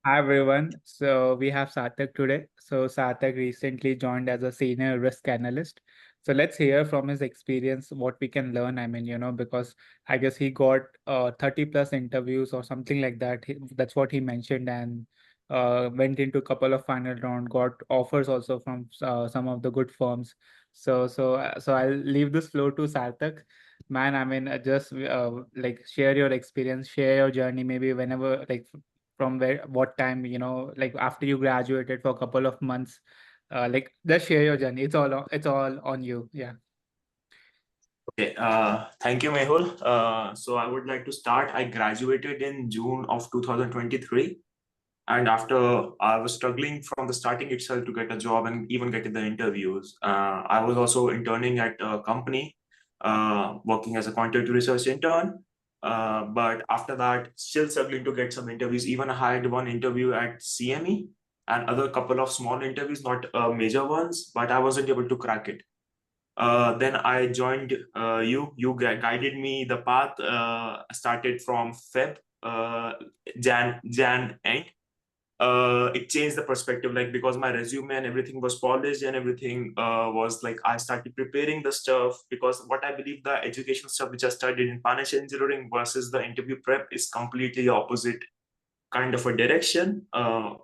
Hi everyone. So we have Sarthak today. So Sarthak recently joined as a senior risk analyst. So let's hear from his experience what we can learn. Because I guess he got 30 plus interviews or something like that. That's what he mentioned, and went into a couple of final round, got offers also from some of the good firms. So I'll leave this floor to Sarthak. Man, just like share your experience, share your journey, maybe whenever like from where what time like after you graduated for a couple of months, like just share your journey. It's all on you. Yeah. Okay, thank you, Mehul. So I would like to start. I graduated in June of 2023. And after I was struggling from the starting itself to get a job and even getting the interviews. I was also interning at a company, working as a content research intern. But after that, still struggling to get some interviews. Even I had one interview at CME and other couple of small interviews, not major ones, but I wasn't able to crack it. Then I joined you. You guided me the path. Started from Feb, Jan end. It changed the perspective, like because my resume and everything was polished and everything was like I started preparing the stuff, because what I believe the education stuff which I studied in financial engineering versus the interview prep is completely opposite kind of a direction,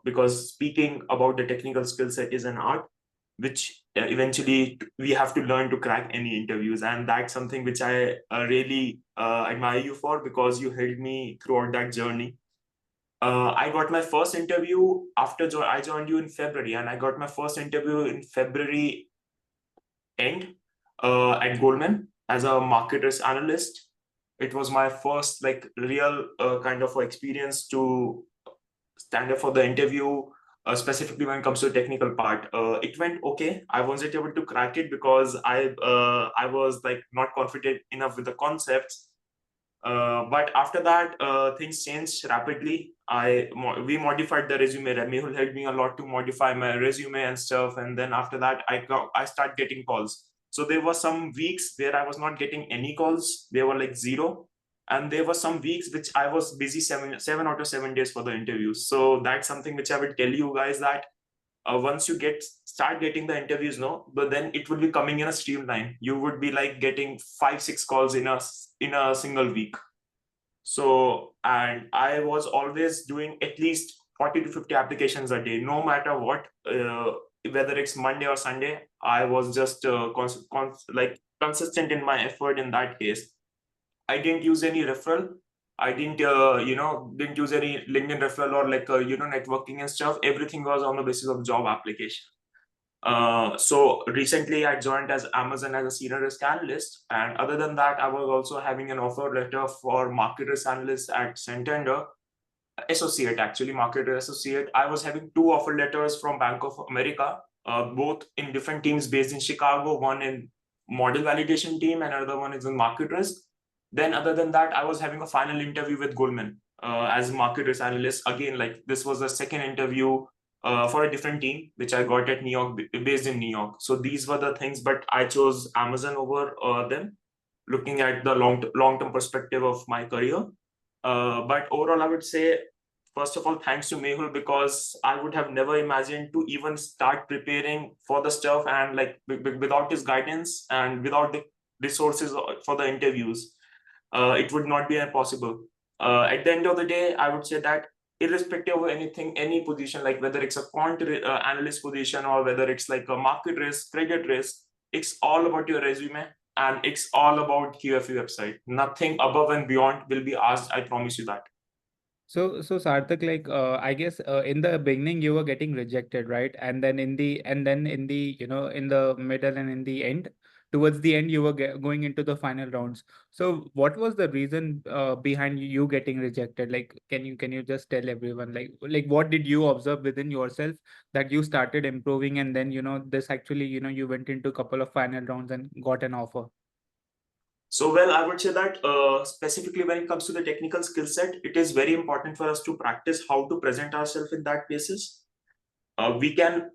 because speaking about the technical skill set is an art which eventually we have to learn to crack any interviews, and that's something which I really admire you for, because you helped me throughout that journey. I got my first interview after I joined you in February, and I got my first interview in February end at Goldman as a market risk analyst. It was my first like real kind of experience to stand up for the interview, specifically when it comes to the technical part. It went okay. I wasn't able to crack it because I was like not confident enough with the concepts. But after that, things changed rapidly. We modified the resume. Mehul helped me a lot to modify my resume and stuff. And then after that, I started getting calls. So there were some weeks where I was not getting any calls. They were like zero. And there were some weeks which I was busy 7 out of 7 days for the interviews. So that's something which I will tell you guys, that once you start getting the interviews, no, but then it would be coming in a streamline. You would be like getting 5 6 calls in a single week. So, and I was always doing at least 40 to 50 applications a day, no matter what, whether it's Monday or Sunday. I was just like consistent in my effort in that case. I didn't use any referral. I didn't use any LinkedIn referral or like networking and stuff. Everything was on the basis of job application. So recently I joined as Amazon as a senior risk analyst. And other than that, I was also having an offer letter for market risk analyst at Santander, associate, actually, market risk associate. I was having two offer letters from Bank of America, both in different teams based in Chicago, one in model validation team and another one is in market risk. Then other than that, I was having a final interview with Goldman as market risk analyst. Again, like this was the second interview for a different team, which I got at New York, based in New York. So these were the things, but I chose Amazon over them, looking at the long term perspective of my career. But overall, I would say, first of all, thanks to Mehul, because I would have never imagined to even start preparing for the stuff, and like without his guidance and without the resources for the interviews, it would not be possible. At the end of the day, I would say that irrespective of anything, any position, like whether it's a quant analyst position or whether it's like a market risk, credit risk, it's all about your resume and it's all about QFE website. Nothing above and beyond will be asked. I promise you that. So Sarthak, like I guess in the beginning you were getting rejected, right? And then in the in the middle and in the end, towards the end you were going into the final rounds. So what was the reason behind you getting rejected? Like, can you just tell everyone, like what did you observe within yourself that you started improving, and then this actually you went into a couple of final rounds and got an offer? So, well, I would say that specifically when it comes to the technical skill set, it is very important for us to practice how to present ourselves in that basis. We can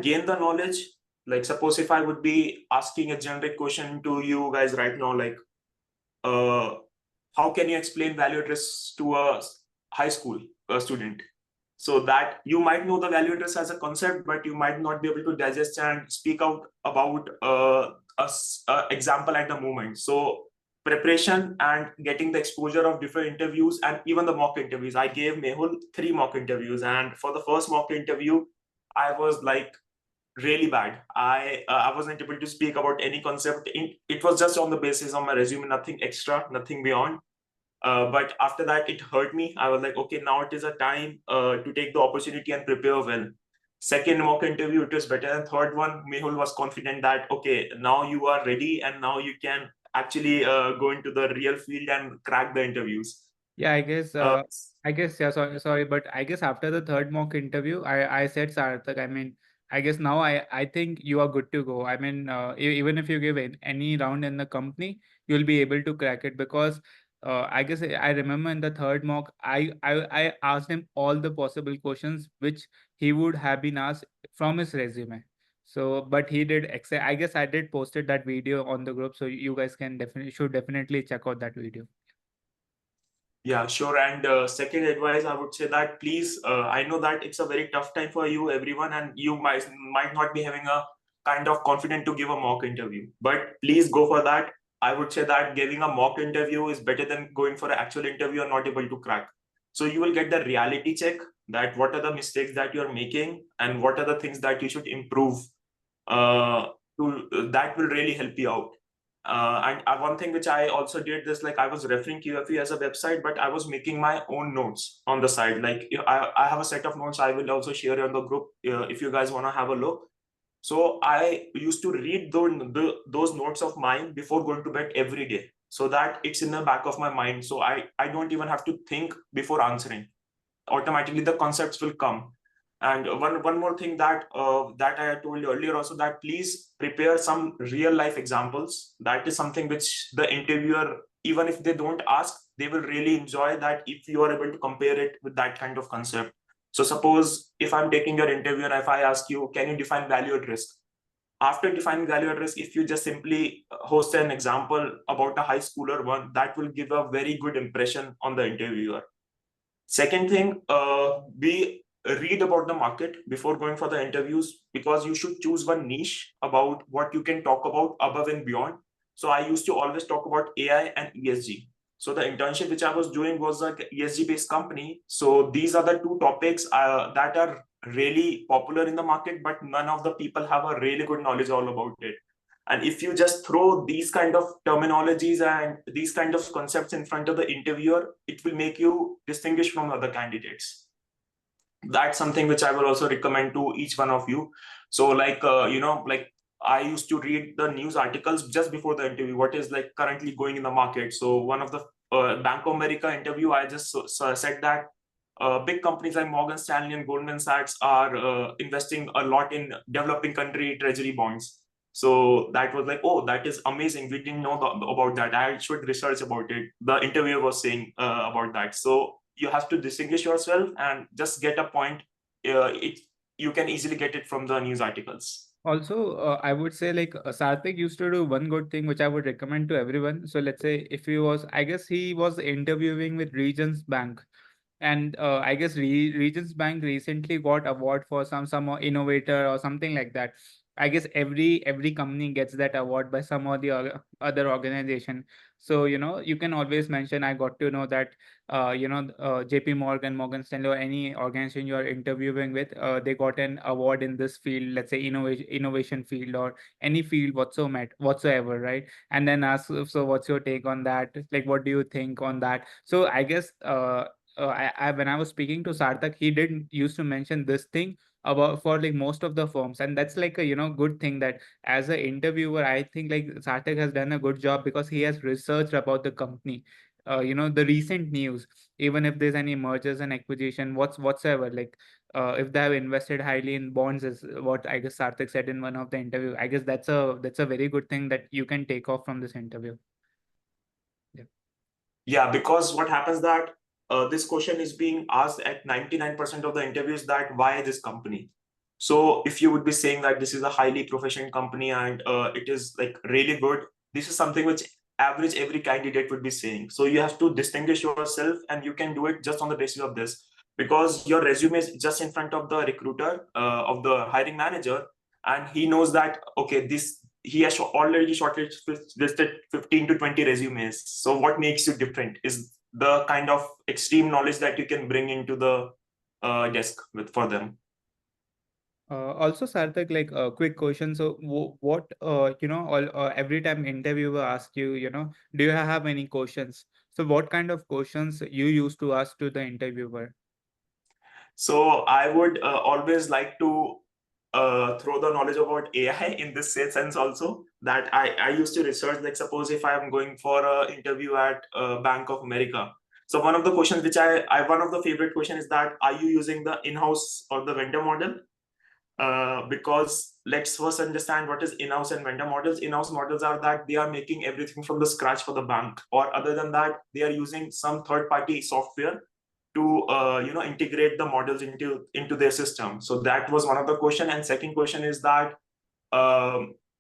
gain the knowledge. Like, suppose if I would be asking a generic question to you guys right now, like, uh, how can you explain value at risk to a high school student? So that you might know the value address as a concept, but you might not be able to digest and speak out about a example at the moment. So preparation and getting the exposure of different interviews and even the mock interviews. I gave Mehul 3 mock interviews, and for the first mock interview, I was like really bad. I wasn't able to speak about any concept. It was just on the basis of my resume, nothing extra, nothing beyond. But after that, it hurt me. I was like, okay, now it is a time to take the opportunity and prepare well. Second mock interview, it was better. And third one, Mehul was confident that, okay, now you are ready and now you can actually go into the real field and crack the interviews. Yeah, Uh, yeah, sorry, but I guess after the third mock interview, I said, Sarthak, I mean, I guess now I think you are good to go. I mean, even if you give any round in the company, you'll be able to crack it because I guess I remember in the third mock, I asked him all the possible questions which he would have been asked from his resume. So, but he did accept. I guess I did posted that video on the group, so you guys can definitely check out that video. Yeah, sure. And second advice, I would say that please, I know that it's a very tough time for you, everyone, and you might not be having a kind of confident to give a mock interview. But please go for that. I would say that giving a mock interview is better than going for an actual interview and not able to crack. So you will get the reality check that what are the mistakes that you're making and what are the things that you should improve. That will really help you out. And one thing which I also did is like I was referring QFE as a website, but I was making my own notes on the side. Like I have a set of notes I will also share on the group if you guys want to have a look. So I used to read those notes of mine before going to bed every day, so that it's in the back of my mind. So I don't even have to think before answering. Automatically the concepts will come. And one more thing that I told you earlier also, that please prepare some real life examples. That is something which the interviewer, even if they don't ask, they will really enjoy that if you are able to compare it with that kind of concept. So suppose if I'm taking your interview and if I ask you, can you define value at risk? After defining value at risk, if you just simply host an example about a high schooler one, that will give a very good impression on the interviewer. Second thing, we read about the market before going for the interviews, because you should choose one niche about what you can talk about above and beyond. So I used to always talk about AI and ESG. So the internship which I was doing was like ESG based company. So these are the two topics that are really popular in the market, but none of the people have a really good knowledge all about it. And if you just throw these kind of terminologies and these kind of concepts in front of the interviewer, it will make you distinguish from other candidates. That's something which I will also recommend to each one of you. So like, like I used to read the news articles just before the interview, what is like currently going in the market. So one of the Bank of America interview, I just said that big companies like Morgan Stanley and Goldman Sachs are investing a lot in developing country treasury bonds. So that was like, oh, that is amazing. We didn't know about that. I should research about it. The interviewer was saying about that. So you have to distinguish yourself and just get a point. You can easily get it from the news articles. Also, I would say like Sarthak used to do one good thing which I would recommend to everyone. So let's say if he was, I guess he was interviewing with Regions Bank, and I guess Regions Bank recently got award for some innovator or something like that. I guess every company gets that award by some or the other organization. So you can always mention, I got to know that JP Morgan, Morgan Stanley, or any organization you are interviewing with, they got an award in this field, let's say innovation field or any field whatsoever, right? And then ask, so what's your take on that? Like, what do you think on that? So I guess when I was speaking to Sarthak, he did used to mention this thing about for like most of the firms, and that's like a good thing that as an interviewer, I think like Sarthak has done a good job because he has researched about the company, the recent news, even if there's any mergers and acquisition, whatsoever, like if they have invested highly in bonds, is what I guess Sarthak said in one of the interview. I guess that's a very good thing that you can take off from this interview. Yeah. Yeah, because what happens that this question is being asked at 99% of the interviews, that why this company. So if you would be saying that this is a highly professional company and it is like really good, this is something which average every candidate would be saying. So you have to distinguish yourself, and you can do it just on the basis of this. because your resume is just in front of the recruiter, of the hiring manager, and he knows that okay, this he has already shortlisted 15 to 20 resumes. So what makes you different is the kind of extreme knowledge that you can bring into the desk with for them. Also, Sarthak, like a quick question. So, what, every time interviewer asks you, do you have any questions? So, what kind of questions you used to ask to the interviewer? So I would always like to throw the knowledge about AI in this sense also, that I used to research, like suppose if I'm going for an interview at Bank of America. So one of the questions which one of the favorite question is that, are you using the in-house or the vendor model? Because let's first understand what is in-house and vendor models. In-house models are that they are making everything from the scratch for the bank, or other than that, they are using some third-party software to integrate the models into their system. So that was one of the question. And second question is that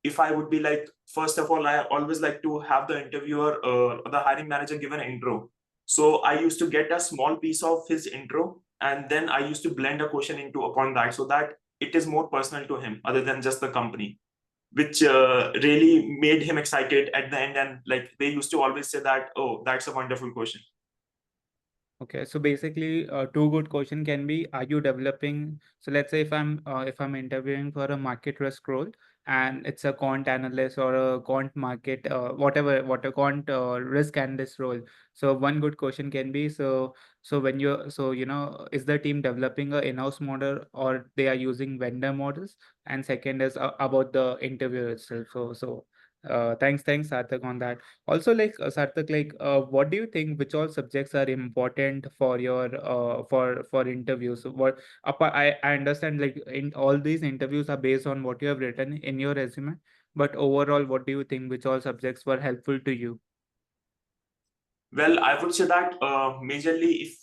if I would be like, first of all, I always like to have the interviewer, the hiring manager, give an intro. So I used to get a small piece of his intro, and then I used to blend a question into upon that, so that it is more personal to him other than just the company, which really made him excited at the end. And like they used to always say that, oh, that's a wonderful question. Okay, so basically, two good question can be: are you developing? So let's say if I'm interviewing for a market risk role, and it's a quant analyst or a quant market, whatever, what a quant risk analyst role. So one good question can be: so when you is the team developing a in-house model or they are using vendor models? And second is about the interview itself. Thanks, Sarthak, on that. Also, like Sarthak, like what do you think? Which all subjects are important for your for interviews? So what I understand, like in all these interviews are based on what you have written in your resume, but overall, what do you think? Which all subjects were helpful to you? Well, I would say that majorly, if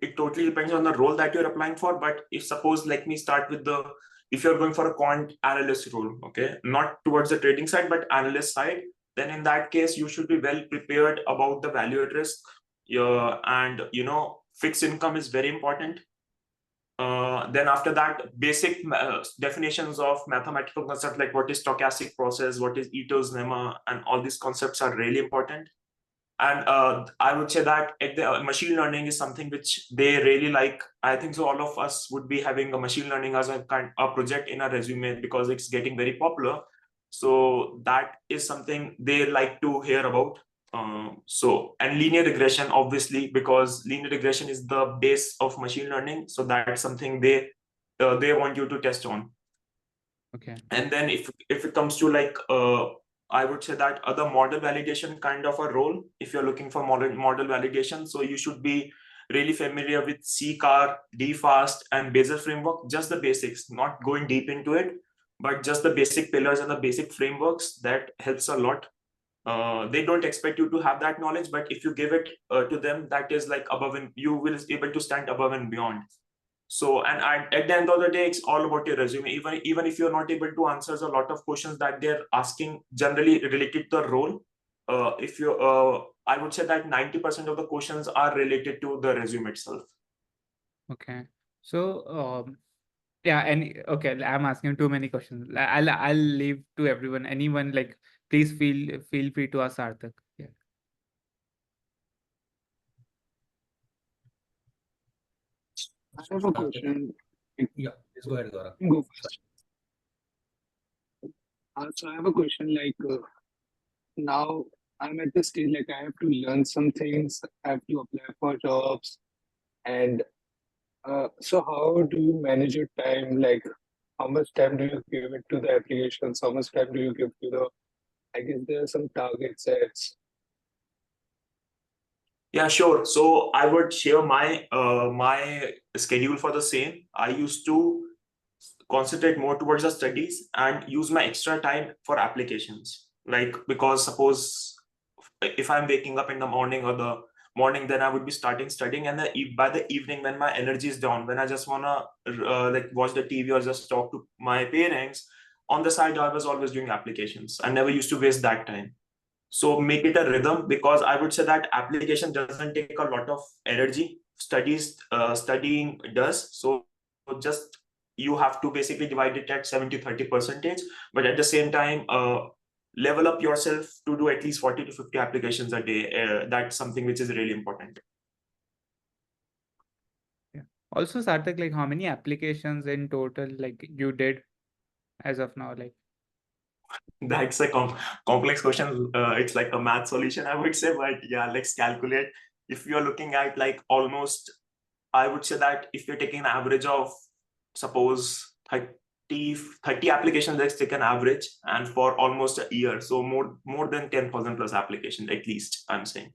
it totally depends on the role that you're applying for. But if suppose, let me start with the, if you're going for a quant analyst role, okay, not towards the trading side, but analyst side, then in that case, you should be well prepared about the value at risk. And fixed income is very important. Then after that, basic definitions of mathematical concepts like what is stochastic process, what is Ito's lemma, and all these concepts are really important. And I would say that machine learning is something which they really like. I think so all of us would be having a machine learning as a project in a resume because it's getting very popular. So that is something they like to hear about. And linear regression, obviously, because linear regression is the base of machine learning. So that's something they want you to test on. Okay. And then if it comes to like I would say that other model validation kind of a role, if you're looking for model validation, so you should be really familiar with CCAR, DFAST, and Bayes framework, just the basics, not going deep into it, but just the basic pillars and the basic frameworks. That helps a lot. They don't expect you to have that knowledge, but if you give it to them, that is like above, and you will be able to stand above and beyond. So, and at the end of the day, it's all about your resume. Even if you're not able to answer a lot of questions that they're asking, generally related to the role, if you, I would say that 90% of the questions are related to the resume itself. Okay. So yeah, and okay, I'm asking too many questions. I'll leave to everyone. Anyone, like, please feel free to ask Sarthak. Yeah. I have a question. Yeah, please go ahead, Gaurav. Go first. So I have a question like now I'm at the stage like I have to learn some things, I have to apply for jobs, and so how do you manage your time? Like how much time do you give it to the applications? How much time do you give to the, I guess there are some target sets. Yeah, sure. So I would share my schedule for the same. I used to concentrate more towards the studies and use my extra time for applications. Like, because suppose if I'm waking up in the morning or the morning, then I would be starting studying, and by the evening when my energy is down, when I just wanna like watch the TV or just talk to my parents, on the side I was always doing applications. I never used to waste that time. So make it a rhythm, because I would say that application doesn't take a lot of energy studying does. So just you have to basically divide it at 70-30%, but at the same time level up yourself to do at least 40 to 50 applications a day. That's something which is really important. Yeah. Also, Sarthak, like how many applications in total like you did as of now? Like That's a complex question. It's like a math solution, I would say, but yeah, let's calculate. If you're looking at like almost, I would say that if you're taking an average of suppose 30 applications, let's take an average, and for almost a year, so more than 10,000 plus applications at least, I'm saying.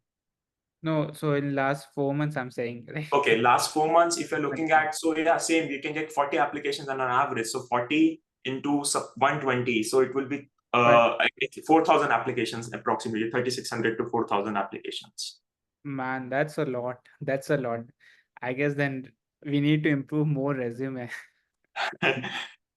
no, so in last 4 months, I'm saying. Like, Okay, last 4 months, if you're looking at, so yeah, same, you can get 40 applications on an average. So 40 into 120, so it will be but 4,000 applications, approximately 3,600 to 4,000 applications. man, that's a lot. That's a lot. I guess then we need to improve more resume.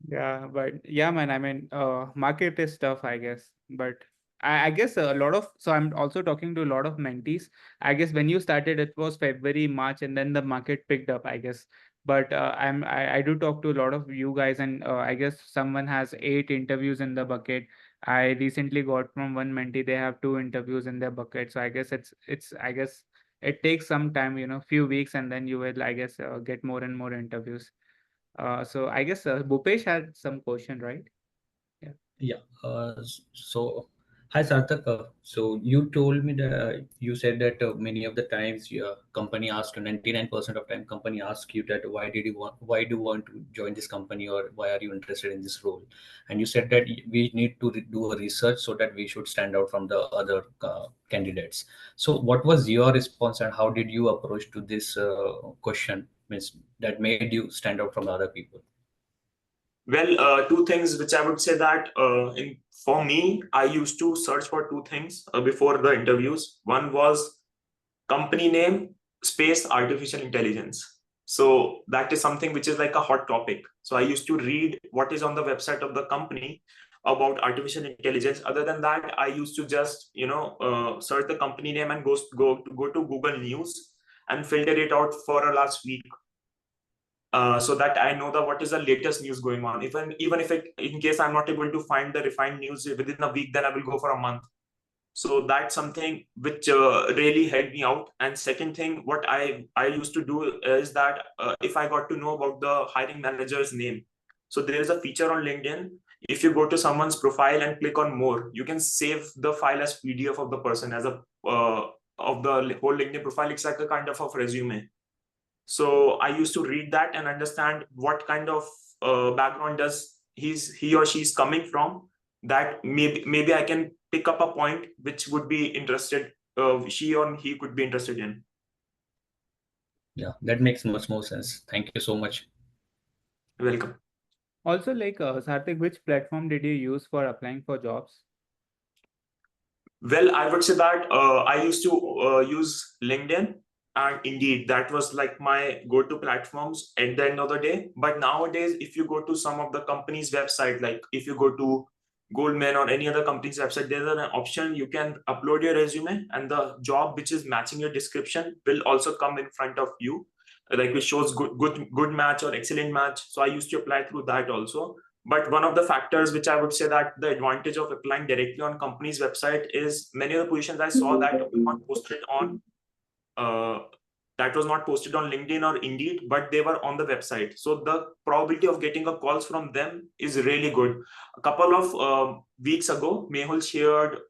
Yeah, but yeah, man, I mean, market is tough, I guess. But I guess a lot of, so I'm also talking to a lot of mentees. I guess when you started, it was February, March, and then the market picked up, I guess. But I do talk to a lot of you guys, and I guess someone has 8 interviews in the bucket. I recently got from one mentee, they have 2 interviews in their bucket. So I guess I guess it takes some time, few weeks, and then you will, I guess, get more and more interviews. So I guess Bhupesh had some question, right? Yeah. Yeah. So, hi Sarthak. So you told me that you said that many of the times your company asked you, 99% of time company ask you that why do you want to join this company, or why are you interested in this role? And you said that we need to do a research so that we should stand out from the other candidates. So what was your response, and how did you approach to this question? Means that made you stand out from the other people. Well, two things which I would say that for me, I used to search for two things before the interviews. One was company name space artificial intelligence. So that is something which is like a hot topic. So I used to read what is on the website of the company about artificial intelligence. Other than that, I used to just search the company name and go to Google News and filter it out for a last week, so that I know what is the latest news going on. Even if in case I'm not able to find the refined news within a week, then I will go for a month. So that's something which really helped me out. And second thing, what I used to do is that if I got to know about the hiring manager's name, so there is a feature on LinkedIn. If you go to someone's profile and click on more, you can save the file as PDF of the person as a of the whole LinkedIn profile. It's like a kind of resume. So I used to read that and understand what kind of background does he or she is coming from. That maybe I can pick up a point which would be interested. She or he could be interested in. Yeah, that makes much more sense. Thank you so much. Welcome. Also, like Sarthik, which platform did you use for applying for jobs? Well, I would say that I used to use LinkedIn and Indeed. That was like my go-to platforms at the end of the day. But nowadays, if you go to some of the company's website, like if you go to Goldman or any other company's website, there's an option you can upload your resume, and the job which is matching your description will also come in front of you, like which shows good match or excellent match. So I used to apply through that also. But one of the factors which I would say that the advantage of applying directly on company's website is many of the positions I saw that were not posted on that was not posted on LinkedIn or Indeed, but they were on the website. So the probability of getting a calls from them is really good. A couple of weeks ago, Mehul shared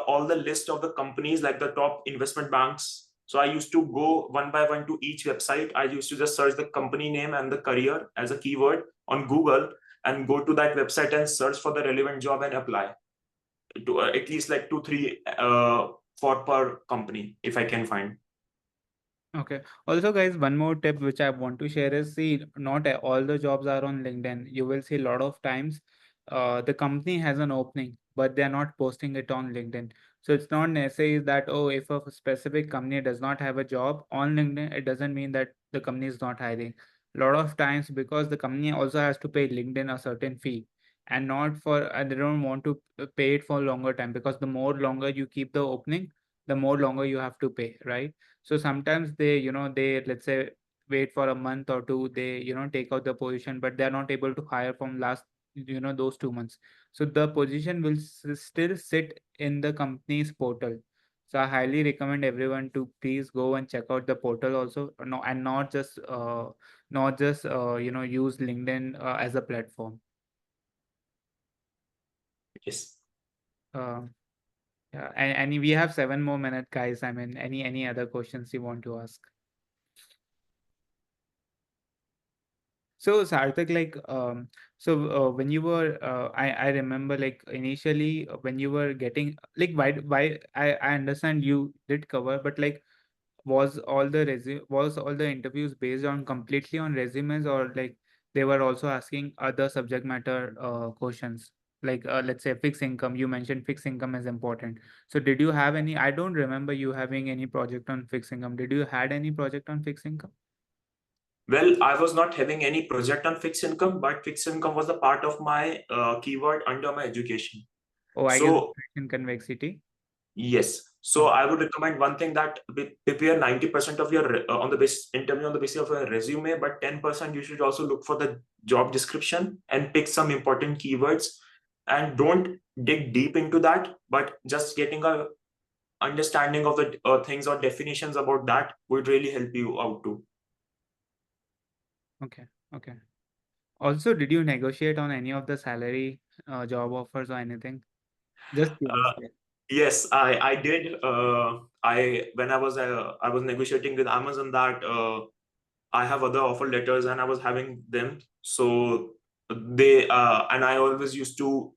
all the list of the companies, like the top investment banks. So I used to go one by one to each website. I used to just search the company name and the career as a keyword on Google, and go to that website and search for the relevant job and apply to at least like 2-3 for per company if I can find. Okay. Also, guys, one more tip which I want to share is, see, not all the jobs are on LinkedIn. You will see a lot of times the company has an opening, but they're not posting it on LinkedIn. So it's not necessary that, oh, if a specific company does not have a job on LinkedIn, it doesn't mean that the company is not hiring. A lot of times, because the company also has to pay LinkedIn a certain fee, and they don't want to pay it for a longer time, because the more longer you keep the opening, the more longer you have to pay, right? So sometimes they, they, let's say, wait for a month or two, they, take out the position, but they're not able to hire from last, those 2 months. So the position will still sit in the company's portal. So I highly recommend everyone to please go and check out the portal also, no, and not just use LinkedIn as a platform. Yes. Uh, yeah, and we have 7 more minutes, guys. I mean, any other questions you want to ask? So Sarthak, like, when you were, I remember, like, initially, when you were getting, like, why I understand you did cover, but like, was all the interviews based on completely on resumes, or like they were also asking other subject matter questions, like, let's say fixed income? You mentioned fixed income is important. So did you have any? I don't remember you having any project on fixed income. Did you had any project on fixed income? Well, I was not having any project on fixed income, but fixed income was a part of my keyword under my education. Oh, I guess So in convexity. yes. So I would recommend one thing, that prepare 90% of your on the base interview on the basis of a resume, but 10% you should also look for the job description and pick some important keywords, and don't dig deep into that, but just getting a understanding of the things or definitions about that would really help you out too. Okay. Okay. Also, did you negotiate on any of the salary, job offers or anything? Just curious. Uh, yes, I did. I when I was negotiating with Amazon that I have other offer letters and I was having them. So they and I always used to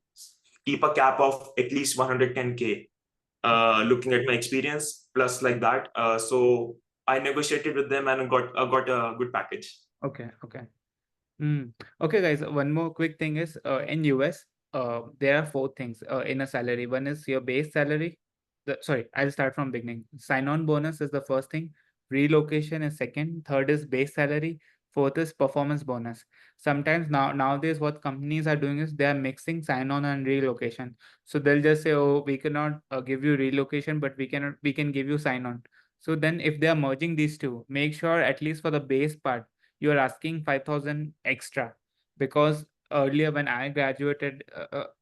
keep a cap of at least 110K. Looking at my experience plus like that. So I negotiated with them and got a good package. Okay. Okay. Mm. Okay, guys. One more quick thing is, in US, there are four things in a salary. One is your base salary. Sorry, I'll start from beginning. Sign-on bonus is the first thing. Relocation is second. Third is base salary. Fourth is performance bonus. Sometimes nowadays, what companies are doing is they are mixing sign-on and relocation. So they'll just say, "Oh, we cannot give you relocation, but we can give you sign-on." So then, if they are merging these two, make sure at least for the base part you are asking 5,000 extra, because earlier when I graduated,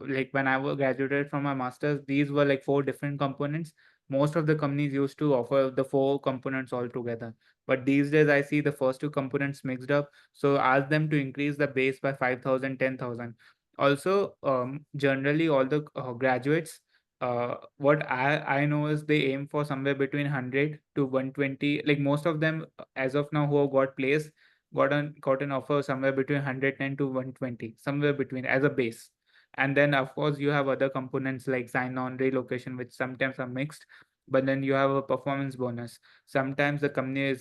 like when I was graduated from my master's, these were like four different components. Most of the companies used to offer the four components all together, but these days I see the first two components mixed up. So ask them to increase the base by 5,000, 10,000. Also, generally all the graduates, what I know is they aim for somewhere between 100 to 120. Like most of them, as of now, who have got placed, got an offer somewhere between 110 to 120, somewhere between, as a base. And then of course you have other components like sign on, relocation, which sometimes are mixed. But then you have a performance bonus. Sometimes the company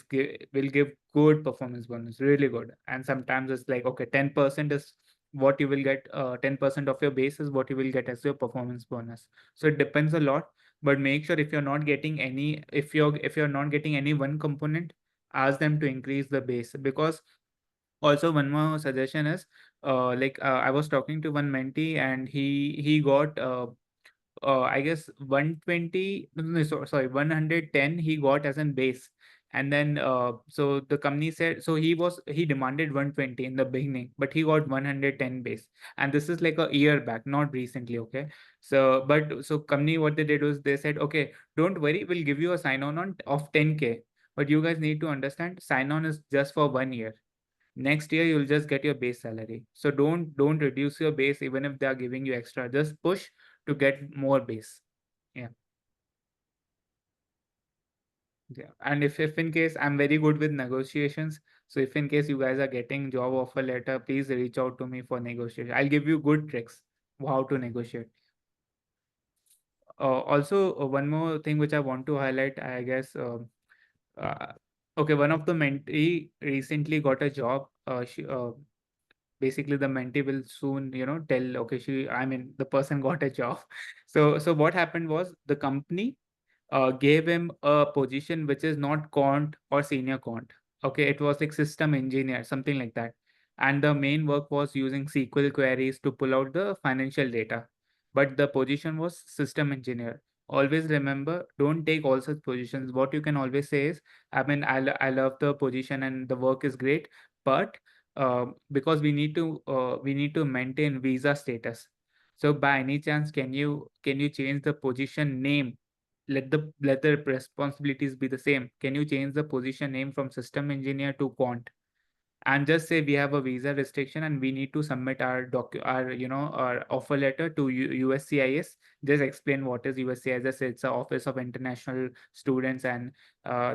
will give good performance bonus, really good, and sometimes it's like, okay, 10% is what you will get. 10% of your base is what you will get as your performance bonus. So it depends a lot. But make sure, if you're not getting any, if you're not getting any one component, ask them to increase the base. Because also one more suggestion is, I was talking to one mentee, and he got, I guess 120, no, sorry, 110 he got as an base. And then so the company said, so he demanded 120 in the beginning, but he got 110 base. And this is like a year back, not recently. Okay. So company, what they did was they said, okay, don't worry, we'll give you a sign on of 10K. But you guys need to understand, sign on is just for 1 year. Next year you'll just get your base salary. So don't reduce your base, even if they are giving you extra. Just push to get more base. Yeah. Yeah. And if in case, I'm very good with negotiations, so if in case you guys are getting job offer letter, please reach out to me for negotiation. I'll give you good tricks how to negotiate. Also, one more thing which I want to highlight, I guess. Uh, okay, one of the mentee recently got a job. Basically the mentee will soon, tell, okay, the person got a job. So what happened was, the company gave him a position which is not quant or senior quant. Okay, it was like system engineer, something like that. And the main work was using SQL queries to pull out the financial data. But the position was system engineer. always remember, don't take all such positions. What you can always say is, I mean, I love the position and the work is great, but because we need to maintain visa status. So by any chance, can you change the position name? Let the responsibilities be the same. Can you change the position name from system engineer to quant? And just say we have a visa restriction and we need to submit our our offer letter to USCIS. Just explain what is USCIS. It's a Office of International Students, and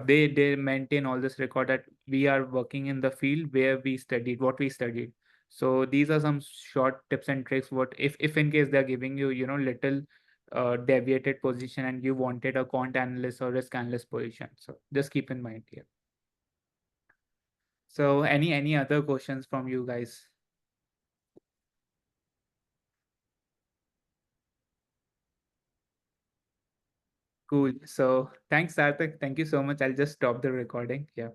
they maintain all this record that we are working in the field where we studied what we studied. So these are some short tips and tricks. What if in case they're giving you little deviated position and you wanted a quant analyst or risk analyst position. So just keep in mind here. So any other questions from you guys? Cool. So thanks, Sarthak. Thank you so much. I'll just stop the recording. Yeah.